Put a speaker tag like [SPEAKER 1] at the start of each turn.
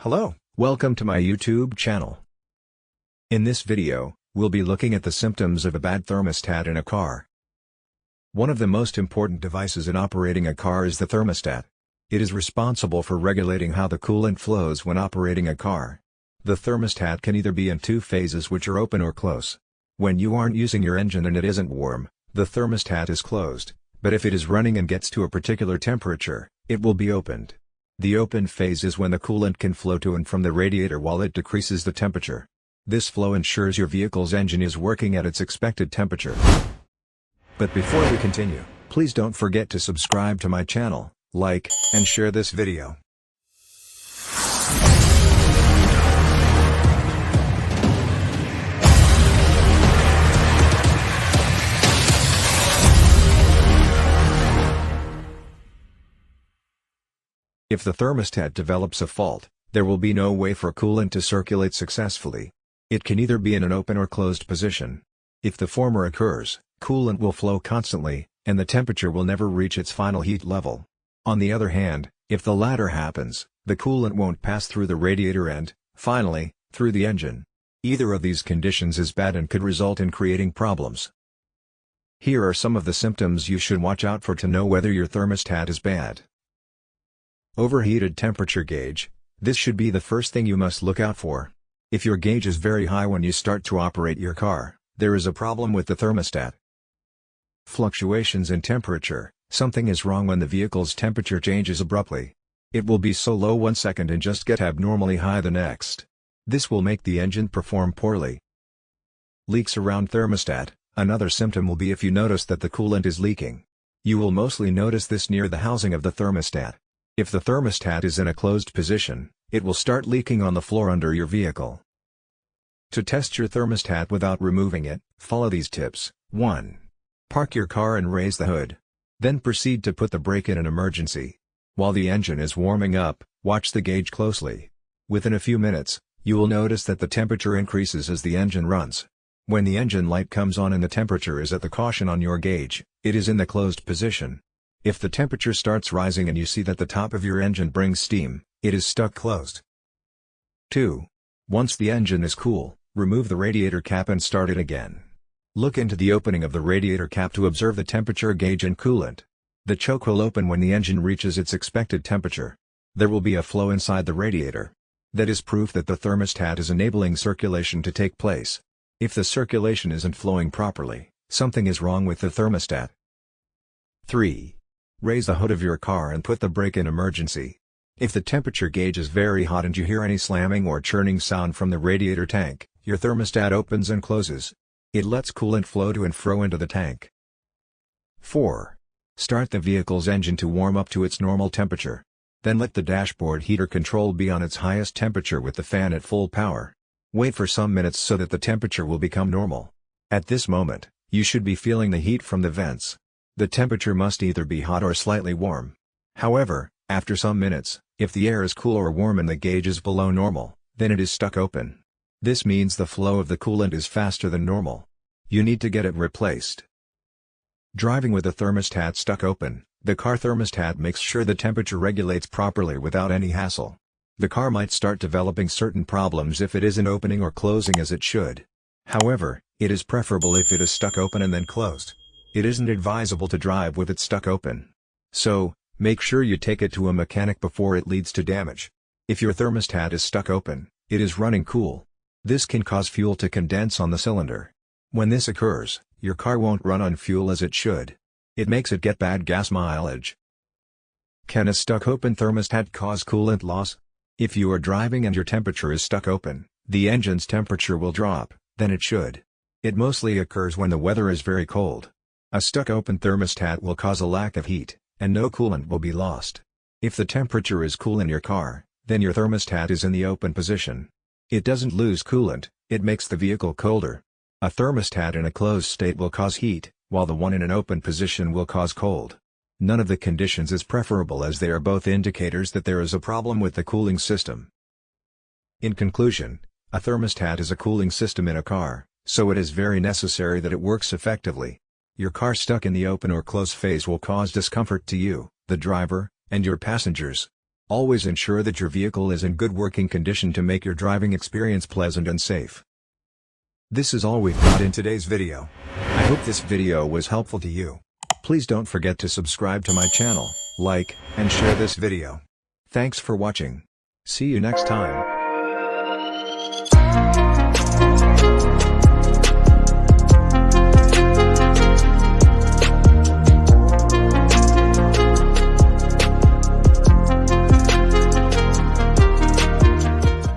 [SPEAKER 1] Hello, welcome to my YouTube channel. In this video, we'll be looking at the symptoms of a bad thermostat in a car. One of the most important devices in operating a car is the thermostat. It is responsible for regulating how the coolant flows when operating a car. The thermostat can either be in two phases which are open or close. When you aren't using your engine and it isn't warm, the thermostat is closed, but if it is running and gets to a particular temperature, it will be opened. The open phase is when the coolant can flow to and from the radiator while it decreases the temperature. This flow ensures your vehicle's engine is working at its expected temperature. But before we continue, please don't forget to subscribe to my channel, like, and share this video. If the thermostat develops a fault, there will be no way for coolant to circulate successfully. It can either be in an open or closed position. If the former occurs, coolant will flow constantly, and the temperature will never reach its final heat level. On the other hand, if the latter happens, the coolant won't pass through the radiator and, finally, through the engine. Either of these conditions is bad and could result in creating problems. Here are some of the symptoms you should watch out for to know whether your thermostat is bad. Overheated temperature gauge. This should be the first thing you must look out for. If your gauge is very high when you start to operate your car, there is a problem with the thermostat. Fluctuations in temperature. Something is wrong when the vehicle's temperature changes abruptly. It will be so low 1 second and just get abnormally high the next. This will make the engine perform poorly. Leaks around thermostat. Another symptom will be if you notice that the coolant is leaking. You will mostly notice this near the housing of the thermostat. If the thermostat is in a closed position, it will start leaking on the floor under your vehicle. To test your thermostat without removing it, follow these tips. 1. Park your car and raise the hood. Then proceed to put the brake in an emergency. While the engine is warming up, watch the gauge closely. Within a few minutes, you will notice that the temperature increases as the engine runs. When the engine light comes on and the temperature is at the caution on your gauge, it is in the closed position. If the temperature starts rising and you see that the top of your engine brings steam, it is stuck closed. 2. Once the engine is cool, remove the radiator cap and start it again. Look into the opening of the radiator cap to observe the temperature gauge and coolant. The choke will open when the engine reaches its expected temperature. There will be a flow inside the radiator. That is proof that the thermostat is enabling circulation to take place. If the circulation isn't flowing properly, something is wrong with the thermostat. 3. Raise the hood of your car and put the brake in emergency. If the temperature gauge is very hot and you hear any slamming or churning sound from the radiator tank, your thermostat opens and closes. It lets coolant flow to and fro into the tank. 4. Start the vehicle's engine to warm up to its normal temperature. Then let the dashboard heater control be on its highest temperature with the fan at full power. Wait for some minutes so that the temperature will become normal. At this moment, you should be feeling the heat from the vents. The temperature must either be hot or slightly warm. However, after some minutes, if the air is cool or warm and the gauge is below normal, then it is stuck open. This means the flow of the coolant is faster than normal. You need to get it replaced. Driving with the thermostat stuck open, the car thermostat makes sure the temperature regulates properly without any hassle. The car might start developing certain problems if it isn't opening or closing as it should. However, it is preferable if it is stuck open and then closed. It isn't advisable to drive with it stuck open. So, make sure you take it to a mechanic before it leads to damage. If your thermostat is stuck open, it is running cool. This can cause fuel to condense on the cylinder. When this occurs, your car won't run on fuel as it should. It makes it get bad gas mileage. Can a stuck open thermostat cause coolant loss? If you are driving and your temperature is stuck open, the engine's temperature will drop, then it should. It mostly occurs when the weather is very cold. A stuck-open thermostat will cause a lack of heat, and no coolant will be lost. If the temperature is cool in your car, then your thermostat is in the open position. It doesn't lose coolant, it makes the vehicle colder. A thermostat in a closed state will cause heat, while the one in an open position will cause cold. None of the conditions is preferable as they are both indicators that there is a problem with the cooling system. In conclusion, a thermostat is a cooling system in a car, so it is very necessary that it works effectively. Your car stuck in the open or closed phase will cause discomfort to you, the driver, and your passengers. Always ensure that your vehicle is in good working condition to make your driving experience pleasant and safe. This is all we've got in today's video. I hope this video was helpful to you. Please don't forget to subscribe to my channel, like, and share this video. Thanks for watching. See you next time.